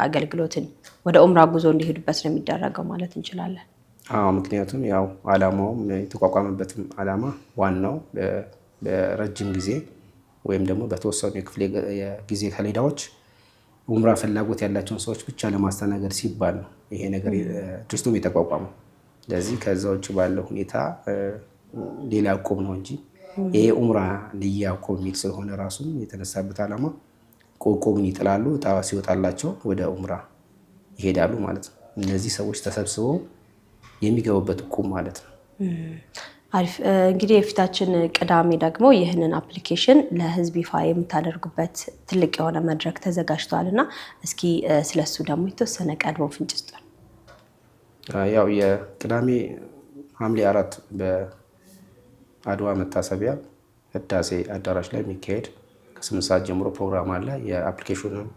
አገልግሎትን ወደ ኡምራ ጉዞ እንዲሄዱበት ነው የሚደረገው ማለት እንችላለን። ምክንያቱም ያው አላማውም የተቋቋመበትም አላማ ዋናው በረጅም ጊዜ ወይም ደግሞ በተወሰኑ የጊዜ ሰሌዳዎች ኡምራ ፍላጎት ያላቸውን ሰዎች ብቻ ለማስተናገድ ሲባል ነው ይሄ ነገር ድርጅቱም የተቋቋመው። ስለዚህ ከዛ ውጭ ባለው ሁኔታ ሌላ እቁብ ነው እንጂ ይሄ ኡምራ ንያ እቁብ የሚል ስለሆነ ራሱም የተነሳበት አላማ እቁብን ይጥላሉ። እጣ ሲወጣላቸው ወደ ኡምራ ይሄዳሉ ማለት ነው። እነዚህ ሰዎች ተሰብስበው የሚገቡበት እቁብ ማለት ነው። አሪፍ። እንግዲህ የፊታችን ቅዳሜ ደግሞ ይህንን አፕሊኬሽን ለህዝብ ይፋ የምታደርጉበት ትልቅ የሆነ መድረክ ተዘጋጅቷል እና እስኪ ስለሱ ደግሞ የተወሰነ ቀድሞ ፍንጭ ስጡን። ያው የቅዳሜ ሐምሌ 4 በአድዋ መታሰቢያ ህዳሴ አዳራሽ ላይ የሚካሄድ ከ8 ሰዓት ጀምሮ ፕሮግራም አለ። የአፕሊኬሽኑን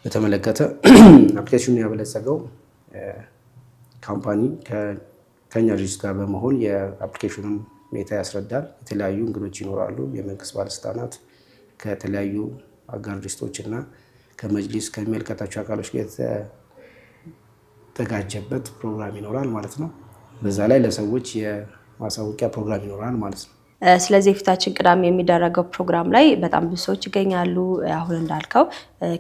በተመለከተ አፕሊኬሽኑን ያበለጸገው ካምፓኒ ከኛ ድርጅት ጋር በመሆን የአፕሊኬሽኑን ሁኔታ ያስረዳል። የተለያዩ እንግዶች ይኖራሉ። የመንግስት ባለስልጣናት ከተለያዩ አጋር ድርጅቶች እና ከመጅሊስ ከሚመለከታቸው አካሎች ጋር የተዘጋጀበት ፕሮግራም ይኖራል ማለት ነው። በዛ ላይ ለሰዎች የማሳወቂያ ፕሮግራም ይኖራል ማለት ነው። ስለዚህ የፊታችን ቅዳሜ የሚደረገው ፕሮግራም ላይ በጣም ብዙ ሰዎች ይገኛሉ አሁን እንዳልከው።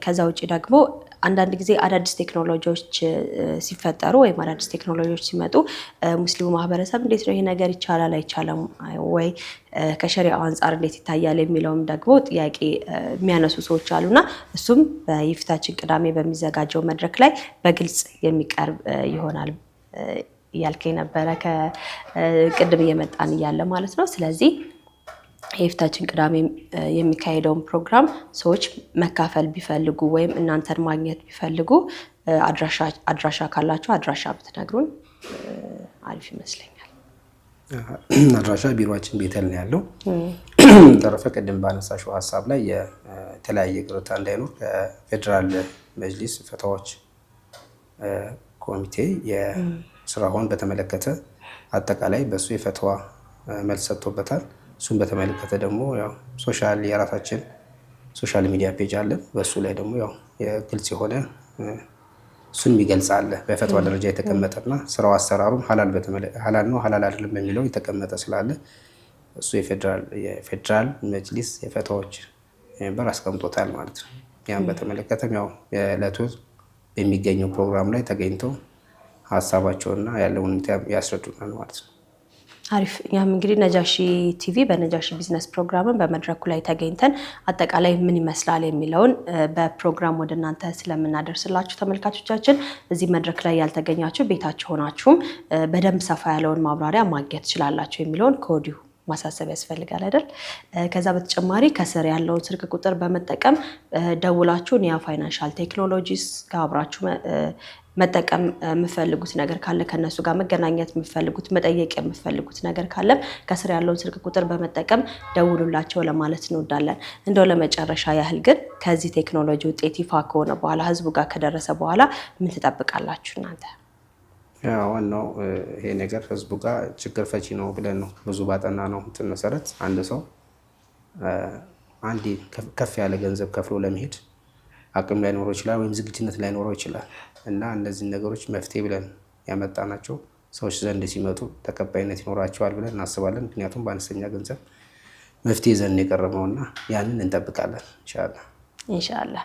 ከዛ ውጭ ደግሞ አንዳንድ ጊዜ አዳዲስ ቴክኖሎጂዎች ሲፈጠሩ ወይም አዳዲስ ቴክኖሎጂዎች ሲመጡ ሙስሊሙ ማህበረሰብ እንዴት ነው ይሄ ነገር ይቻላል አይቻልም ወይ ከሸሪዓው አንጻር እንዴት ይታያል የሚለውም ደግሞ ጥያቄ የሚያነሱ ሰዎች አሉና እሱም በየፊታችን ቅዳሜ በሚዘጋጀው መድረክ ላይ በግልጽ የሚቀርብ ይሆናል እያልከኝ ነበረ ከቅድም እየመጣን እያለ ማለት ነው። ስለዚህ የፊታችን ቅዳሜ የሚካሄደውን ፕሮግራም ሰዎች መካፈል ቢፈልጉ ወይም እናንተን ማግኘት ቢፈልጉ አድራሻ ካላችሁ አድራሻ ብትነግሩን አሪፍ ይመስለኛል። አድራሻ ቢሮአችን ቤተል ነው ያለው። ተረፈ ቅድም ባነሳሽው ሀሳብ ላይ የተለያየ ቅሬታ እንዳይኖር ከፌዴራል መጅሊስ ፈትዋዎች ኮሚቴ የስራውን በተመለከተ አጠቃላይ በሱ የፈትዋ መልስ ሰጥቶበታል። እሱን በተመለከተ ደግሞ ያው ሶሻል የራሳችን ሶሻል ሚዲያ ፔጅ አለ። በሱ ላይ ደግሞ ያው የግልጽ የሆነ እሱን የሚገልጽ አለ በፈትዋ ደረጃ የተቀመጠና ስራው አሰራሩም ሐላል ነው ሐላል አይደለም በሚለው የተቀመጠ ስላለ እሱ የፌዴራል መጅሊስ የፈትዋዎች መንበር አስቀምጦታል ማለት ነው። ያን በተመለከተም ያው የዕለቱ በሚገኘው ፕሮግራም ላይ ተገኝተው ሀሳባቸውና ያለውን ያስረዱናል ማለት ነው። አሪፍ። እኛም እንግዲህ ነጃሺ ቲቪ በነጃሺ ቢዝነስ ፕሮግራምን በመድረኩ ላይ ተገኝተን አጠቃላይ ምን ይመስላል የሚለውን በፕሮግራም ወደ እናንተ ስለምናደርስላችሁ ተመልካቾቻችን እዚህ መድረክ ላይ ያልተገኛችሁ ቤታችሁ ሆናችሁም በደንብ ሰፋ ያለውን ማብራሪያ ማግኘት ትችላላችሁ የሚለውን ከወዲሁ ማሳሰብ ያስፈልጋል አይደል? ከዛ በተጨማሪ ከስር ያለውን ስልክ ቁጥር በመጠቀም ደውላችሁ ኒያ ፋይናንሻል ቴክኖሎጂስ ጋር አብራችሁ መጠቀም የምፈልጉት ነገር ካለ ከነሱ ጋር መገናኘት የምፈልጉት መጠየቅ የምፈልጉት ነገር ካለ ከስር ያለውን ስልክ ቁጥር በመጠቀም ደውሉላቸው ለማለት እንወዳለን። እንደው ለመጨረሻ ያህል ግን ከዚህ ቴክኖሎጂ ውጤት ይፋ ከሆነ በኋላ ህዝቡ ጋር ከደረሰ በኋላ ምን ትጠብቃላችሁ እናንተ? ዋናው ይሄ ነገር ህዝቡ ጋር ችግር ፈቺ ነው ብለን ነው ብዙ ባጠና ነው እንትን መሰረት አንድ ሰው አንዴ ከፍ ያለ ገንዘብ ከፍሎ ለመሄድ አቅም ላይኖረው ይችላል ወይም ዝግጁነት ላይኖረው ይችላል እና እነዚህን ነገሮች መፍትሄ ብለን ያመጣናቸው ሰዎች ዘንድ ሲመጡ ተቀባይነት ይኖራቸዋል ብለን እናስባለን። ምክንያቱም በአነስተኛ ገንዘብ መፍትሄ ዘንድ የቀረበውና ያንን እንጠብቃለን ኢንሻአላህ።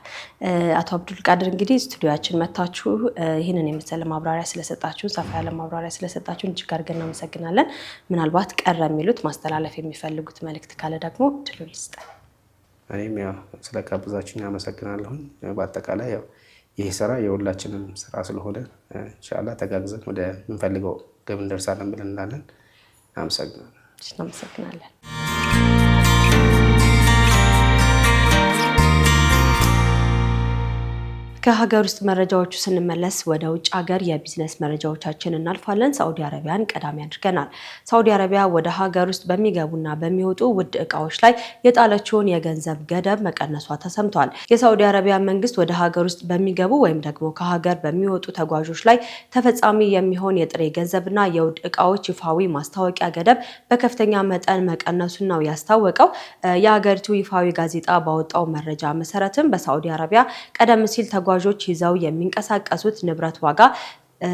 አቶ አብዱል ቃድር እንግዲህ ስቱዲዮአችን መታችሁ ይህንን የመሰለ ማብራሪያ ስለሰጣችሁ ሰፋ ያለ ማብራሪያ ስለሰጣችሁ እጅግ አድርገን እናመሰግናለን። ምናልባት ቀረ የሚሉት ማስተላለፍ የሚፈልጉት መልእክት ካለ ደግሞ ድሉ ልስጠን። እኔም ያው ስለጋበዛችሁኝ አመሰግናለሁ። በአጠቃላይ ያው ይሄ ስራ የሁላችንም ስራ ስለሆነ ኢንሻአላህ ተጋግዘን ወደ ምንፈልገው ግብ እንደርሳለን ብለን እናለን። እናመሰግናለን። ከሀገር ውስጥ መረጃዎቹ ስንመለስ ወደ ውጭ ሀገር የቢዝነስ መረጃዎቻችን እናልፋለን። ሳዑዲ አረቢያን ቀዳሚ አድርገናል። ሳዑዲ አረቢያ ወደ ሀገር ውስጥ በሚገቡና በሚወጡ ውድ እቃዎች ላይ የጣለችውን የገንዘብ ገደብ መቀነሷ ተሰምቷል። የሳዑዲ አረቢያ መንግስት ወደ ሀገር ውስጥ በሚገቡ ወይም ደግሞ ከሀገር በሚወጡ ተጓዦች ላይ ተፈጻሚ የሚሆን የጥሬ ገንዘብና የውድ እቃዎች ይፋዊ ማስታወቂያ ገደብ በከፍተኛ መጠን መቀነሱን ነው ያስታወቀው። የሀገሪቱ ይፋዊ ጋዜጣ ባወጣው መረጃ መሰረትም በሳዑዲ አረቢያ ቀደም ሲል ተጓዦች ይዘው የሚንቀሳቀሱት ንብረት ዋጋ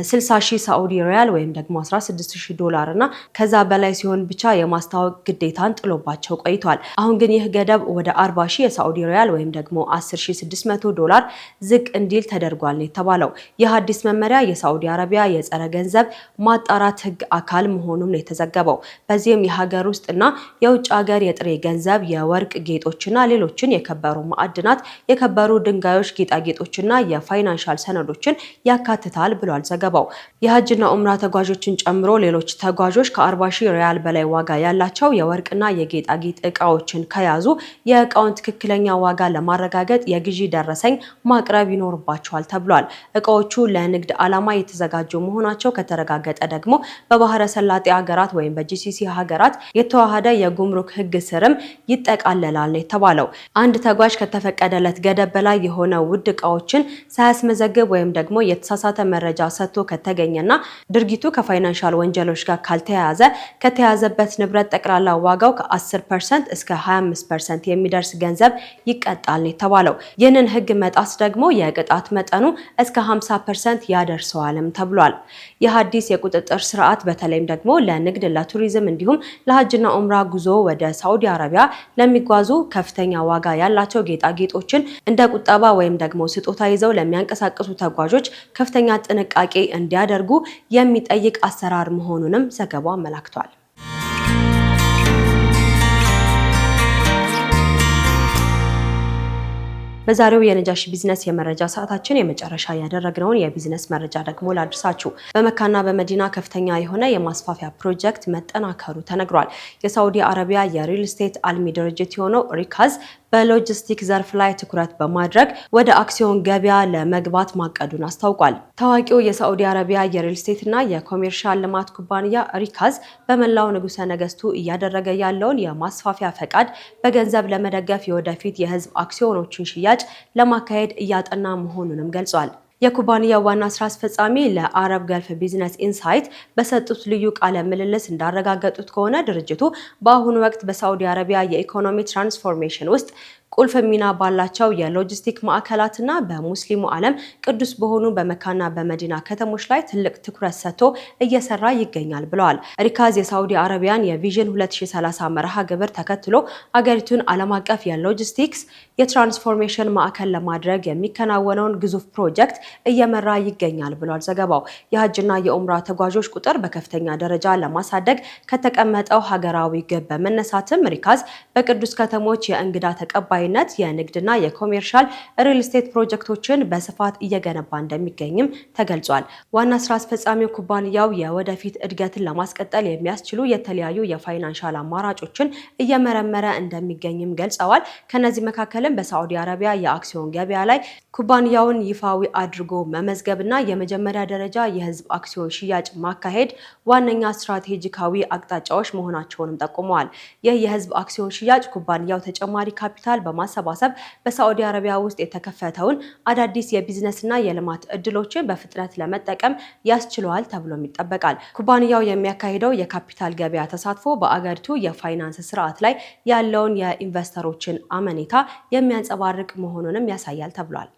60,000 ሳዑዲ ሪያል ወይም ደግሞ $16,000 እና ከዛ በላይ ሲሆን ብቻ የማስታወቅ ግዴታን ጥሎባቸው ቆይቷል። አሁን ግን ይህ ገደብ ወደ 40,000 የሳዑዲ ሪያል ወይም ደግሞ $10,600 ዝቅ እንዲል ተደርጓል ነው የተባለው። ይህ አዲስ መመሪያ የሳዑዲ አረቢያ የጸረ ገንዘብ ማጣራት ህግ አካል መሆኑን ነው የተዘገበው። በዚህም የሀገር ውስጥና የውጭ ሀገር የጥሬ ገንዘብ፣ የወርቅ ጌጦችና ሌሎችን የከበሩ ማዕድናት፣ የከበሩ ድንጋዮች፣ ጌጣጌጦችና የፋይናንሻል ሰነዶችን ያካትታል ብሏል ዘገባው። የሀጅና ኡምራ ተጓዦችን ጨምሮ ሌሎች ተጓዦች ከ40,000 ሪያል በላይ ዋጋ ያላቸው የወርቅና የጌጣጌጥ እቃዎችን ከያዙ የእቃውን ትክክለኛ ዋጋ ለማረጋገጥ የግዢ ደረሰኝ ማቅረብ ይኖርባቸዋል ተብሏል። እቃዎቹ ለንግድ ዓላማ የተዘጋጁ መሆናቸው ከተረጋገጠ ደግሞ በባህረ ሰላጤ ሀገራት ወይም በጂሲሲ ሀገራት የተዋሃደ የጉምሩክ ህግ ስርም ይጠቃለላል ነው የተባለው። አንድ ተጓዥ ከተፈቀደለት ገደብ በላይ የሆነ ውድ እቃዎችን ሳያስመዘግብ ወይም ደግሞ የተሳሳተ መረጃ ሰጥቶ ከተገኘና ድርጊቱ ከፋይናንሻል ወንጀሎች ጋር ካልተያያዘ ከተያዘበት ንብረት ጠቅላላ ዋጋው ከ10% እስከ 25% የሚደርስ ገንዘብ ይቀጣል ነው የተባለው። ይህንን ህግ መጣስ ደግሞ የቅጣት መጠኑ እስከ 50% ያደርሰዋልም ተብሏል። ይህ አዲስ የቁጥጥር ስርዓት በተለይም ደግሞ ለንግድ፣ ለቱሪዝም እንዲሁም ለሀጅና ኡምራ ጉዞ ወደ ሳዑዲ አረቢያ ለሚጓዙ ከፍተኛ ዋጋ ያላቸው ጌጣጌጦችን እንደ ቁጠባ ወይም ደግሞ ስጦታ ይዘው ለሚያንቀሳቅሱ ተጓዦች ከፍተኛ ጥንቃቄ እንዲያደርጉ የሚጠይቅ አሰራር መሆኑንም ዘገባው አመላክቷል። በዛሬው የነጃሺ ቢዝነስ የመረጃ ሰዓታችን የመጨረሻ ያደረግነውን የቢዝነስ መረጃ ደግሞ ላድርሳችሁ። በመካና በመዲና ከፍተኛ የሆነ የማስፋፊያ ፕሮጀክት መጠናከሩ ተነግሯል። የሳዑዲ አረቢያ የሪል ስቴት አልሚ ድርጅት የሆነው ሪካዝ በሎጂስቲክ ዘርፍ ላይ ትኩረት በማድረግ ወደ አክሲዮን ገበያ ለመግባት ማቀዱን አስታውቋል። ታዋቂው የሳዑዲ አረቢያ የሪል ስቴት እና የኮሜርሻል ልማት ኩባንያ ሪካዝ በመላው ንጉሰ ነገስቱ እያደረገ ያለውን የማስፋፊያ ፈቃድ በገንዘብ ለመደገፍ የወደፊት የህዝብ አክሲዮኖችን ሽያጭ ለማካሄድ እያጠና መሆኑንም ገልጿል። የኩባንያው ዋና ስራ አስፈጻሚ ለአረብ ገልፍ ቢዝነስ ኢንሳይት በሰጡት ልዩ ቃለ ምልልስ እንዳረጋገጡት ከሆነ ድርጅቱ በአሁኑ ወቅት በሳዑዲ አረቢያ የኢኮኖሚ ትራንስፎርሜሽን ውስጥ ቁልፍ ሚና ባላቸው የሎጂስቲክ ማዕከላትና በሙስሊሙ ዓለም ቅዱስ በሆኑ በመካና በመዲና ከተሞች ላይ ትልቅ ትኩረት ሰጥቶ እየሰራ ይገኛል ብለዋል። ሪካዝ የሳዑዲ አረቢያን የቪዥን 2030 መርሃ ግብር ተከትሎ አገሪቱን ዓለም አቀፍ የሎጂስቲክስ የትራንስፎርሜሽን ማዕከል ለማድረግ የሚከናወነውን ግዙፍ ፕሮጀክት እየመራ ይገኛል ብሏል ዘገባው። የሀጅና የኡምራ ተጓዦች ቁጥር በከፍተኛ ደረጃ ለማሳደግ ከተቀመጠው ሀገራዊ ግብ በመነሳትም ሪካዝ በቅዱስ ከተሞች የእንግዳ ተቀባይነት የንግድና የኮሜርሻል ሪል ስቴት ፕሮጀክቶችን በስፋት እየገነባ እንደሚገኝም ተገልጿል። ዋና ስራ አስፈጻሚው ኩባንያው የወደፊት እድገትን ለማስቀጠል የሚያስችሉ የተለያዩ የፋይናንሻል አማራጮችን እየመረመረ እንደሚገኝም ገልጸዋል። ከነዚህ መካከልም በሳዑዲ አረቢያ የአክሲዮን ገበያ ላይ ኩባንያውን ይፋዊ አድርጎ መመዝገብና የመጀመሪያ ደረጃ የህዝብ አክሲዮን ሽያጭ ማካሄድ ዋነኛ ስትራቴጂካዊ አቅጣጫዎች መሆናቸውንም ጠቁመዋል። ይህ የህዝብ አክሲዮን ሽያጭ ኩባንያው ተጨማሪ ካፒታል በማሰባሰብ በሳዑዲ አረቢያ ውስጥ የተከፈተውን አዳዲስ የቢዝነስና የልማት እድሎችን በፍጥነት ለመጠቀም ያስችለዋል ተብሎም ይጠበቃል። ኩባንያው የሚያካሂደው የካፒታል ገበያ ተሳትፎ በአገሪቱ የፋይናንስ ስርዓት ላይ ያለውን የኢንቨስተሮችን አመኔታ የሚያንጸባርቅ መሆኑንም ያሳያል ተብሏል።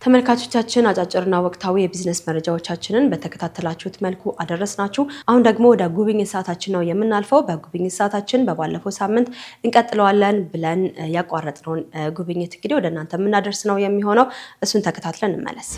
ተመልካቾቻችን አጫጭርና ወቅታዊ የቢዝነስ መረጃዎቻችንን በተከታተላችሁት መልኩ አደረስናችሁ። አሁን ደግሞ ወደ ጉብኝት ሰዓታችን ነው የምናልፈው። በጉብኝት ሰዓታችን በባለፈው ሳምንት እንቀጥለዋለን ብለን ያቋረጥነውን ጉብኝት እንግዲህ ወደ እናንተ የምናደርስ ነው የሚሆነው። እሱን ተከታትለን እንመለስ።